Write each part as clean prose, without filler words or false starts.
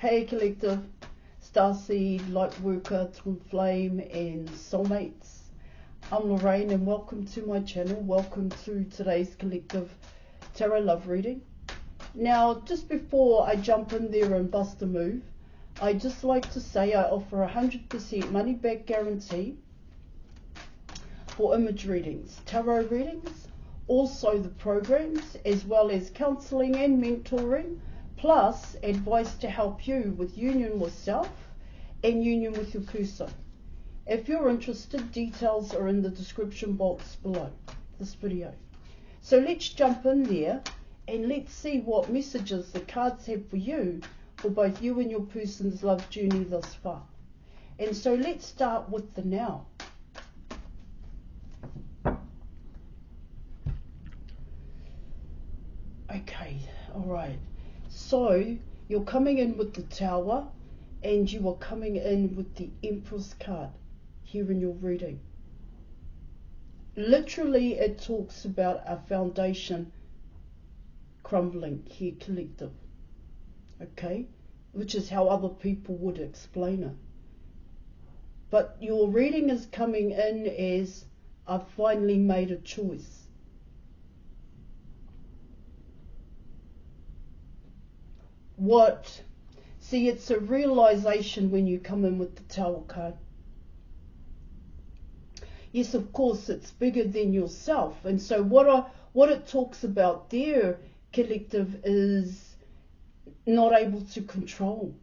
Hey Collective, Starseed, Lightworker, Twin Flame and Soulmates. I'm Lorraine and welcome to my channel. Welcome to today's Collective Tarot Love Reading. Now, just before I jump in there and bust a move, I'd just like to say I offer 100% money back guarantee for image readings, tarot readings, also the programs, as well as counselling and mentoring, plus advice to help you with union with self and union with your person. If you're interested, details are in the description box below this video. So let's jump in there and let's see what messages the cards have for you, for both you and your person's love journey thus far. And so let's start with the now. Okay, all right. So you're coming in with the Tower and you are coming in with the Empress card here in your reading. Literally, it talks about a foundation crumbling here, Collective. Okay, which is how other people would explain it. But your reading is coming in as I've finally made a choice. See, it's a realization when you come in with the Tower card. Yes, of course, it's bigger than yourself. And so what it talks about there, Collective, is not able to control.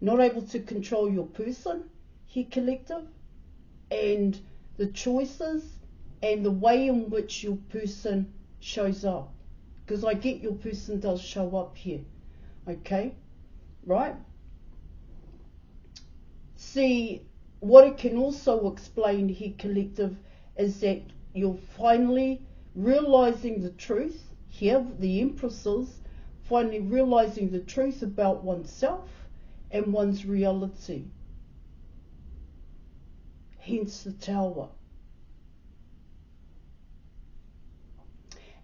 Not able to control your person here, Collective, and the choices and the way in which your person shows up. Because I get your person does show up here. Okay, right? See, what it can also explain here, Collective, is that you're finally realizing the truth here, the Empresses, finally realizing the truth about oneself and one's reality. Hence the Tower.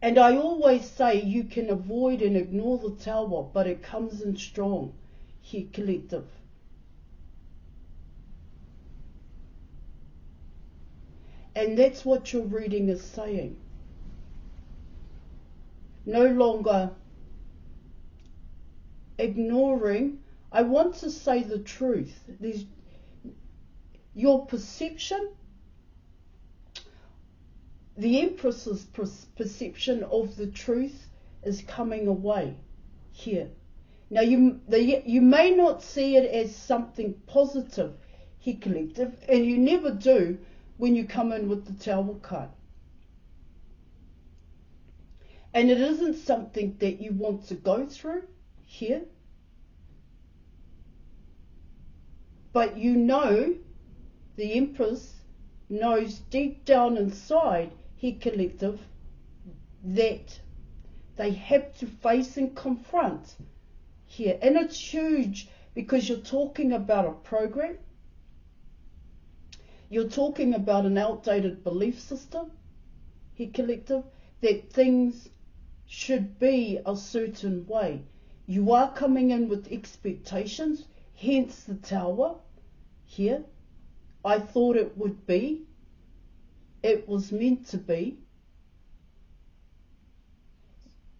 And I always say you can avoid and ignore the Tower, but it comes in strong here, Collective. And that's what your reading is saying. No longer ignoring. I want to say the truth. Your perception, the Empress's perception of the truth is coming away here. Now, you may not see it as something positive here, Collective, and you never do when you come in with the Tower card. And it isn't something that you want to go through here. But you know, the Empress knows deep down inside here, Collective, that they have to face and confront here. And it's huge because you're talking about a program. You're talking about an outdated belief system here, Collective, that things should be a certain way. You are coming in with expectations, hence the Tower here. I thought it would be. It was meant to be.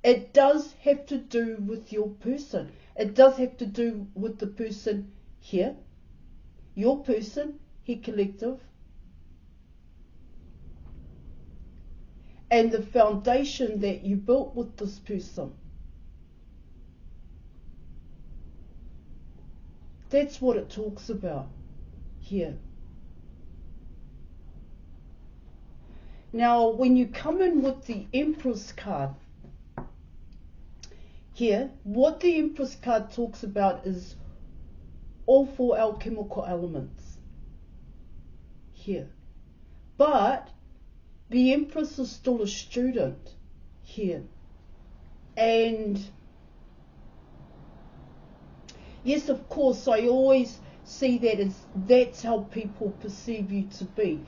It does have to do with your person. It does have to do with the person here. Your person here, Collective. And the foundation that you built with this person. That's what it talks about here. Now, when you come in with the Empress card here, what the Empress card talks about is all four alchemical elements here. But the Empress is still a student here. And yes, of course, I always see that as that's how people perceive you to be.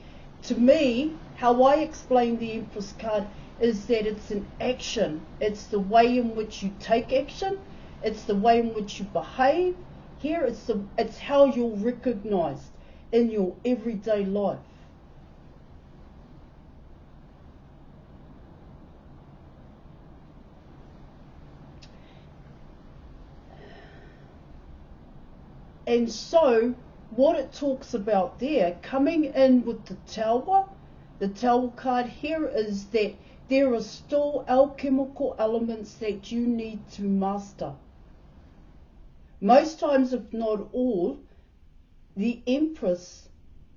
To me, how I explain the Empress card is that it's an action. It's the way in which you take action It's the way in which you behave. Here, it's how you're recognized in your everyday life. And so, what it talks about there, coming in with the Tower card here, is that there are still alchemical elements that you need to master. Most times, if not all, the Empress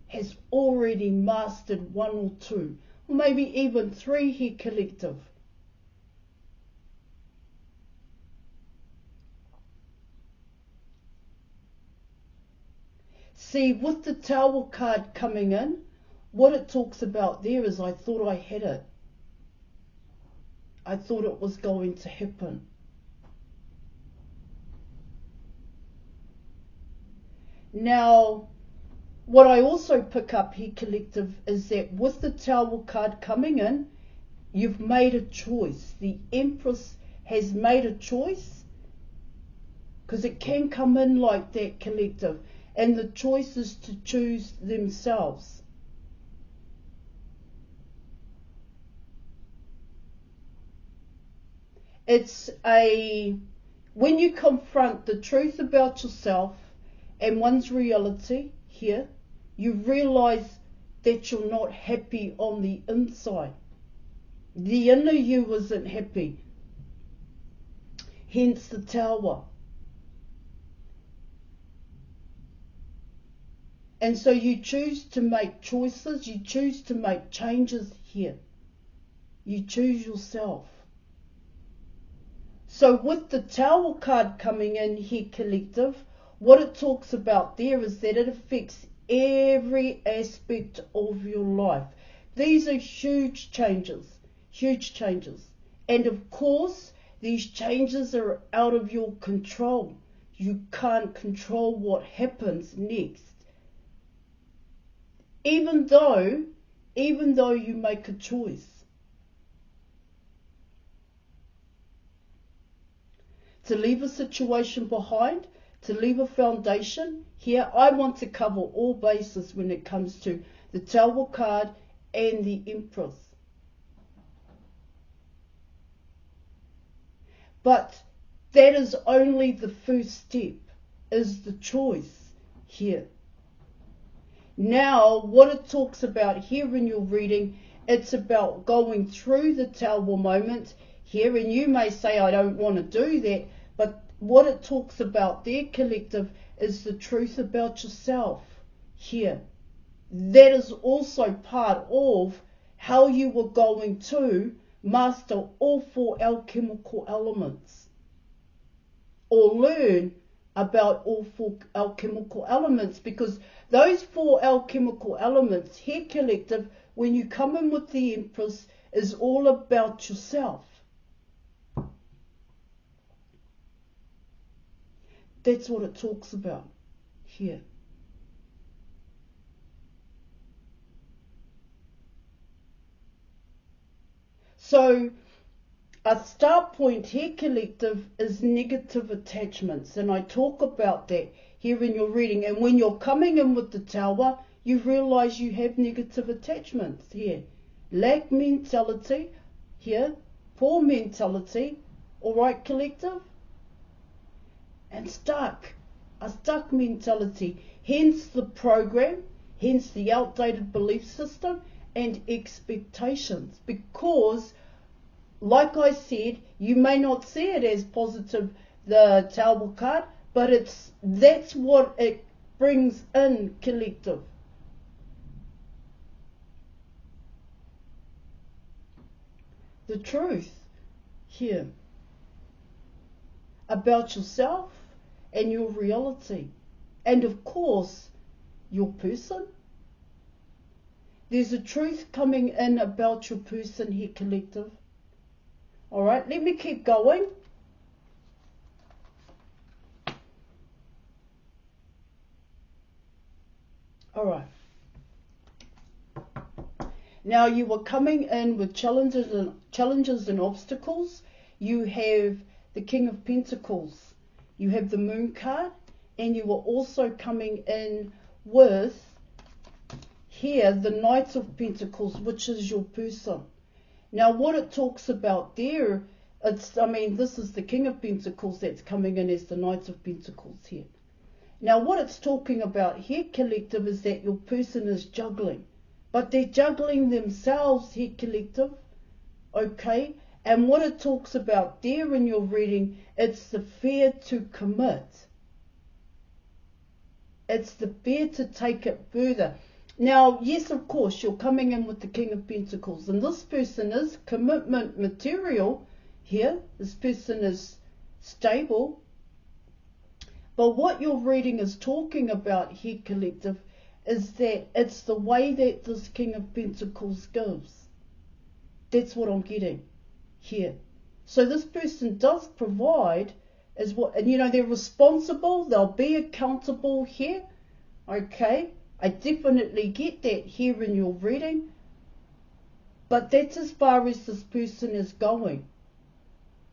has already mastered one or two, or maybe even three here, collective. See, with the Tower card coming in, what it talks about there is I thought I had it. I thought it was going to happen. Now, what I also pick up here, collective, is that with the Tower card coming in, you've made a choice. The Empress has made a choice, because it can come in like that, collective. And the choice is to choose themselves. When you confront the truth about yourself and one's reality here, you realize that you're not happy on the inside. The inner you isn't happy. Hence the Tower. And so you choose to make choices, you choose to make changes here. You choose yourself. So with the Tower card coming in here, collective, what it talks about there is that it affects every aspect of your life. These are huge changes, huge changes. And of course, these changes are out of your control. You can't control what happens next. Even though you make a choice. To leave a situation behind, to leave a foundation, here I want to cover all bases when it comes to the Tower card and the Empress. But that is only the first step, is the choice here. Now, what it talks about here in your reading, it's about going through the Tower moment here, and you may say, I don't want to do that, but what it talks about there, collective, is the truth about yourself here. That is also part of how you were going to master all four alchemical elements, or learn about all four alchemical elements, because those four alchemical elements here, collective, when you come in with the Empress, is all about yourself. That's what it talks about here. So a start point here, collective, is negative attachments, and I talk about that here in your reading. And when you're coming in with the Tower, you realize you have negative attachments here. Lack mentality here, poor mentality, all right, collective, and a stuck mentality, hence the program, hence the outdated belief system and expectations, because like I said, you may not see it as positive, the Tower card, but that's what it brings in, collective. The truth here about yourself and your reality, and of course your person. There's a truth coming in about your person here, collective. All right, let me keep going. All right. Now you were coming in with challenges and obstacles. You have the King of Pentacles you have the moon card, and you are also coming in with here the Knight of Pentacles, which is your person. Now what it talks about there, this is the King of Pentacles that's coming in as the Knight of Pentacles here. Now what it's talking about here, collective, is that your person is juggling. But they're juggling themselves here, collective. Okay? And what it talks about there in your reading, it's the fear to commit. It's the fear to take it further. Now, yes, of course, you're coming in with the King of Pentacles. And this person is commitment material here. This person is stable. But what your reading is talking about here, collective, is that it's the way that this King of Pentacles goes. That's what I'm getting here. So this person does provide, and they're responsible, they'll be accountable here. Okay, I definitely get that here in your reading. But that's as far as this person is going.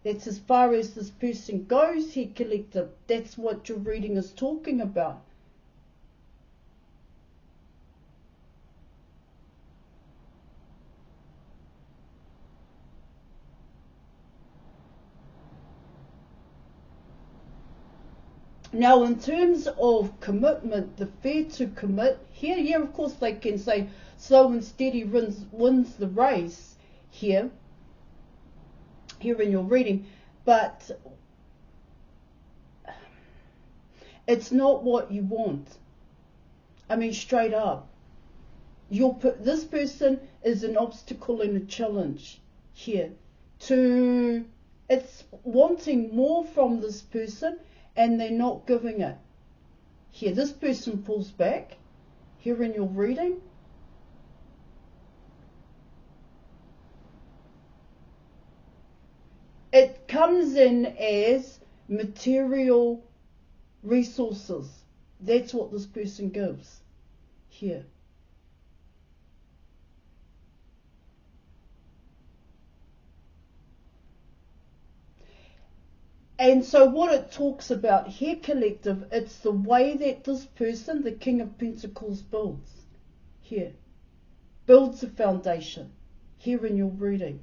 That's as far as this person goes here, collective. That's what your reading is talking about. Now, in terms of commitment, the fear to commit, here, yeah, of course they can say, slow and steady wins the race here in your reading, but it's not what you want. I mean, straight up. This person is an obstacle and a challenge here. It's wanting more from this person, and they're not giving it. Here, this person pulls back, here in your reading. It comes in as material resources. That's what this person gives here. And so what it talks about here, collective, it's the way that this person, the King of Pentacles, builds here. Builds a foundation here in your reading.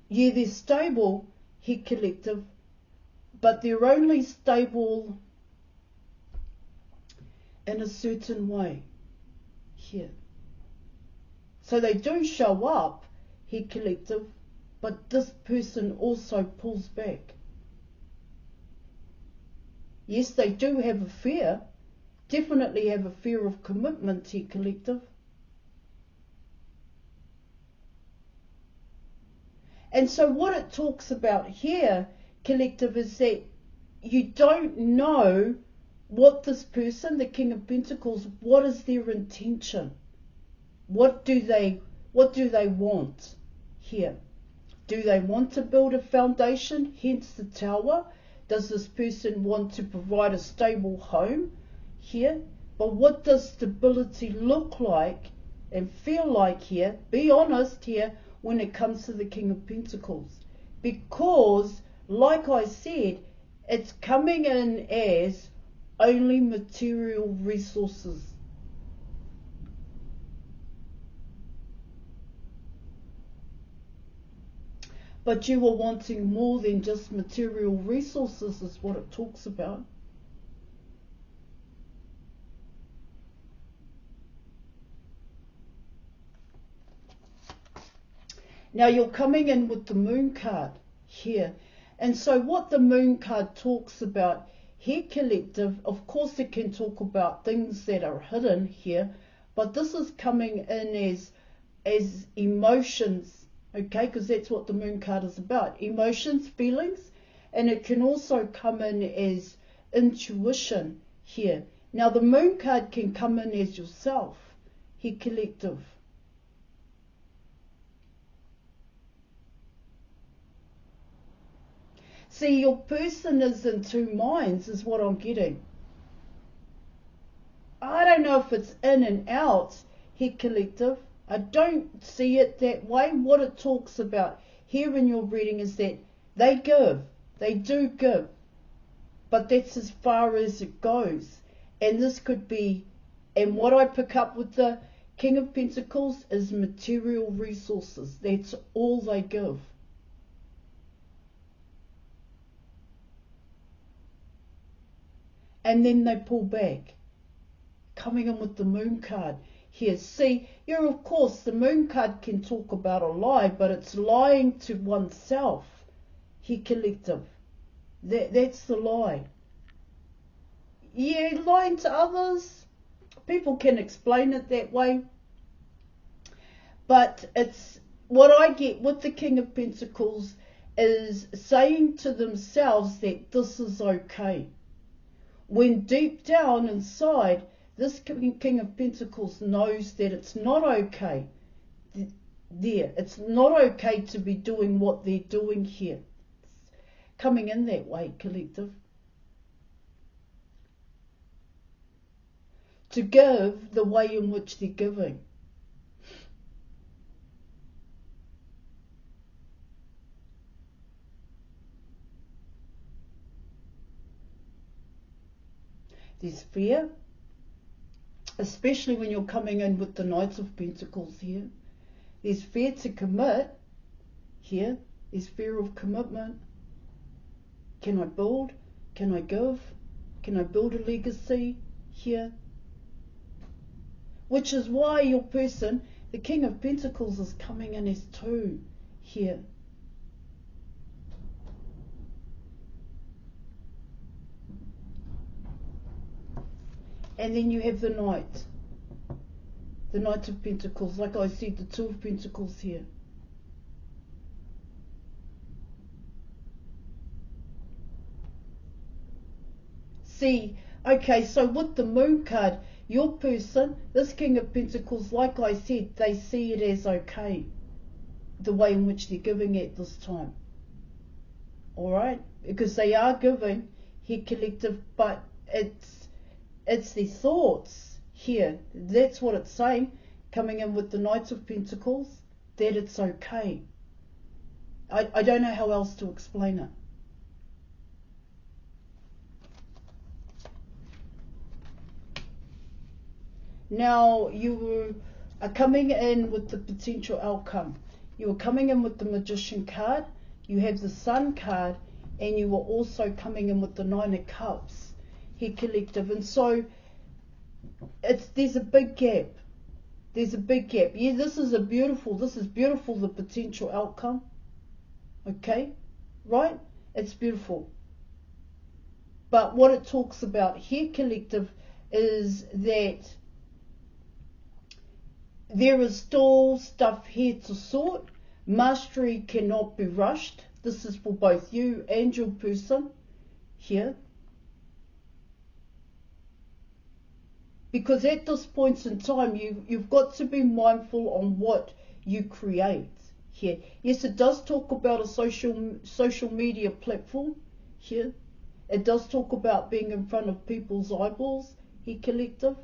Yeah, they're stable here, collective, but they're only stable in a certain way here. So they do show up here, collective, but this person also pulls back. Yes, they do have a fear, definitely have a fear of commitment here, collective. And so what it talks about here, collective, is that you don't know what this person, the King of Pentacles, what is their intention? What do they want here? Do they want to build a foundation, hence the Tower? Does this person want to provide a stable home here? But what does stability look like and feel like here? Be honest here when it comes to the King of Pentacles. Because, like I said, it's coming in as only material resources. But you are wanting more than just material resources, is what it talks about. Now you're coming in with the Moon card here. And so what the Moon card talks about here, collective, of course it can talk about things that are hidden here, but this is coming in as emotions. Okay, because that's what the Moon card is about. Emotions, feelings, and it can also come in as intuition here. Now the Moon card can come in as yourself here, collective. See, your person is in two minds is what I'm getting. I don't know if it's in and out here, collective. I don't see it that way. What it talks about here in your reading is that they give. They do give. But that's as far as it goes. And this could be, and what I pick up with the King of Pentacles is material resources. That's all they give. And then they pull back. Coming in with the Moon card here. See, yeah, of course, the Moon card can talk about a lie, but it's lying to oneself. Here, collective. That's the lie. Yeah, lying to others. People can explain it that way. But it's what I get with the King of Pentacles is saying to themselves that this is okay. When deep down inside, this King of Pentacles knows that it's not okay. It's not okay to be doing what they're doing here. It's coming in that way, collective. To give the way in which they're giving. There's fear, especially when you're coming in with the Knights of Pentacles here. There's fear to commit here. There's fear of commitment. Can I build? Can I give? Can I build a legacy here? Which is why your person, the King of Pentacles, is coming in as 2 here. And then you have the Knight. The Knight of Pentacles. Like I said, the 2 of Pentacles here. See, okay, so with the Moon card, your person, this King of Pentacles, like I said, they see it as okay. The way in which they're giving at this time. Alright? Because they are giving here, collective, but it's their thoughts here. That's what it's saying, coming in with the Knights of Pentacles, that it's okay. I don't know how else to explain it. Now, you are coming in with the potential outcome. You are coming in with the Magician card, you have the Sun card, and you are also coming in with the 9 of Cups here, collective. And so there's a big gap. There's a big gap. Yeah, this is beautiful, the potential outcome. Okay? Right? It's beautiful. But what it talks about here, collective, is that there is still stuff here to sort. Mastery cannot be rushed. This is for both you and your person here. Because at this point in time, you've got to be mindful on what you create here. Yes, it does talk about a social media platform here. It does talk about being in front of people's eyeballs here, collective.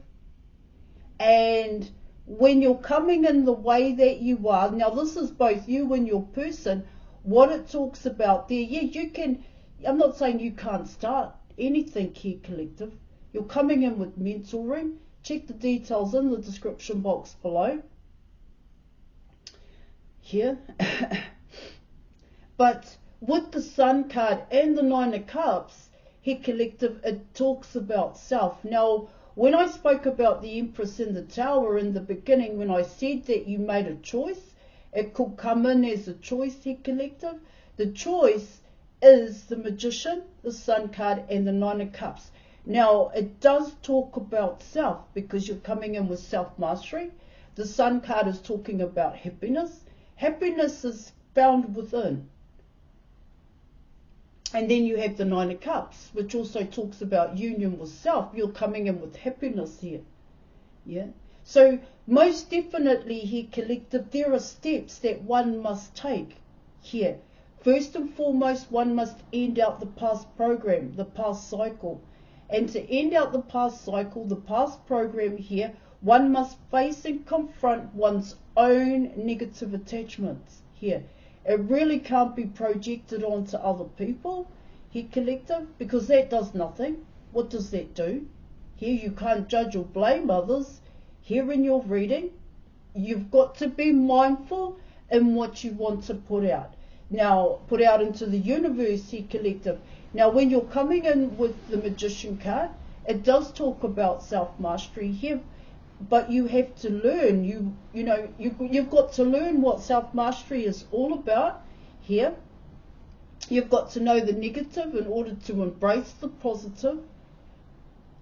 And when you're coming in the way that you are, now this is both you and your person, what it talks about there, yeah, you can, I'm not saying you can't start anything here, collective. You're coming in with mentoring. Check the details in the description box below. Here. But with the Sun card and the 9 of Cups, here, collective, it talks about self. Now, when I spoke about the Empress in the Tower in the beginning, when I said that you made a choice, it could come in as a choice here, collective. The choice is the Magician, the Sun card, and the 9 of Cups. Now, it does talk about self because you're coming in with self-mastery. The Sun card is talking about happiness. Happiness is found within. And then you have the 9 of Cups, which also talks about union with self. You're coming in with happiness here. Yeah. So, most definitely here, collective, there are steps that one must take here. First and foremost, one must end out the past program, the past cycle. And to end out the past cycle, the past program here, One must face and confront one's own negative attachments. Here, it really can't be projected onto other people, here collective, because that does nothing. What does that do? Here, you can't judge or blame others. Here in your reading, you've got to be mindful in what you want to put out. Now, put out into the universe, here collective. Now, when you're coming in with the Magician card, it does talk about self-mastery here, but you have to learn. You've got to learn what self-mastery is all about here. You've got to know the negative in order to embrace the positive.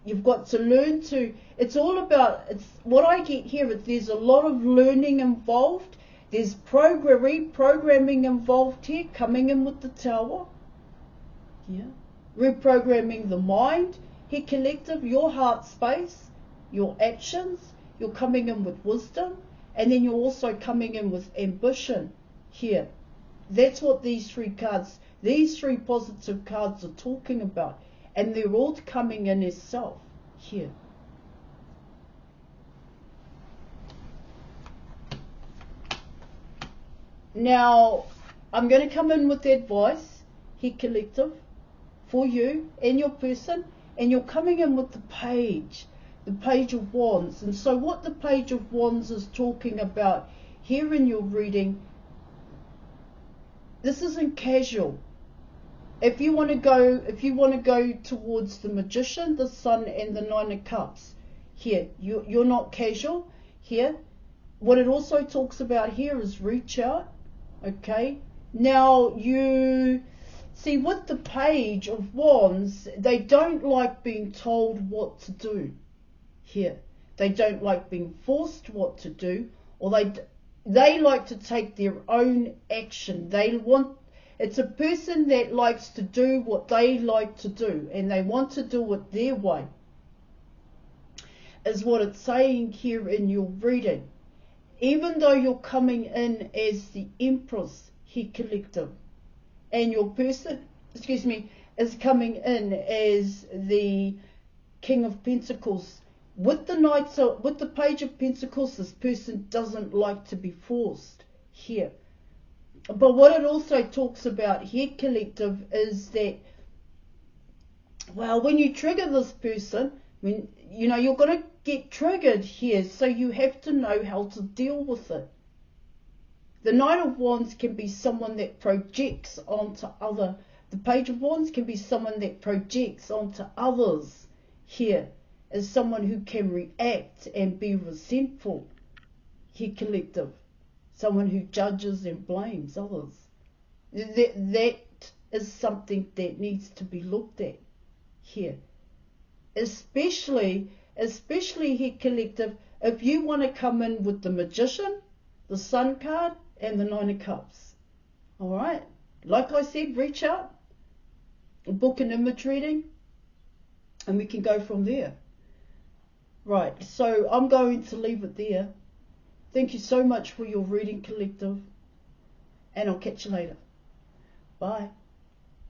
You've got to learn to, it's all about, it's what I get here, there's a lot of learning involved. There's programming involved here, coming in with the Tower. Yeah. Reprogramming the mind, here collective, your heart space, your actions. You're coming in with wisdom, and then you're also coming in with ambition here. That's what these three cards, these three positive cards are talking about, and they're all coming in as self here. Now, I'm going to come in with advice here collective for you and your person, and you're coming in with the Page of Wands. And so what the Page of Wands is talking about here in your reading, this isn't casual. If you want to go towards the Magician, the Sun, and the Nine of Cups, here you're not casual here. What it also talks about here is reach out. Okay. Now you see with the Page of Wands, they don't like being told what to do. Here, they don't like being forced what to do, or they like to take their own action. It's a person that likes to do what they like to do, and they want to do it their way, is what it's saying here in your reading. Even though you're coming in as the Empress here collective, and your person, is coming in as the King of Pentacles, with the Page of Pentacles, this person doesn't like to be forced here. But what it also talks about here, collective, is that, well, when you trigger this person, you're going to get triggered here, so you have to know how to deal with it. The Knight of Wands can be someone that projects onto the Page of Wands can be someone that projects onto others here, as someone who can react and be resentful here collective, someone who judges and blames others. That is something that needs to be looked at here, especially here collective, if you want to come in with the Magician, the Sun card, and the Nine of Cups. All right, like I said, reach out, book an image reading, and we can go from there. Right, so I'm going to leave it there. Thank you so much for your reading, collective, and I'll catch you later. Bye.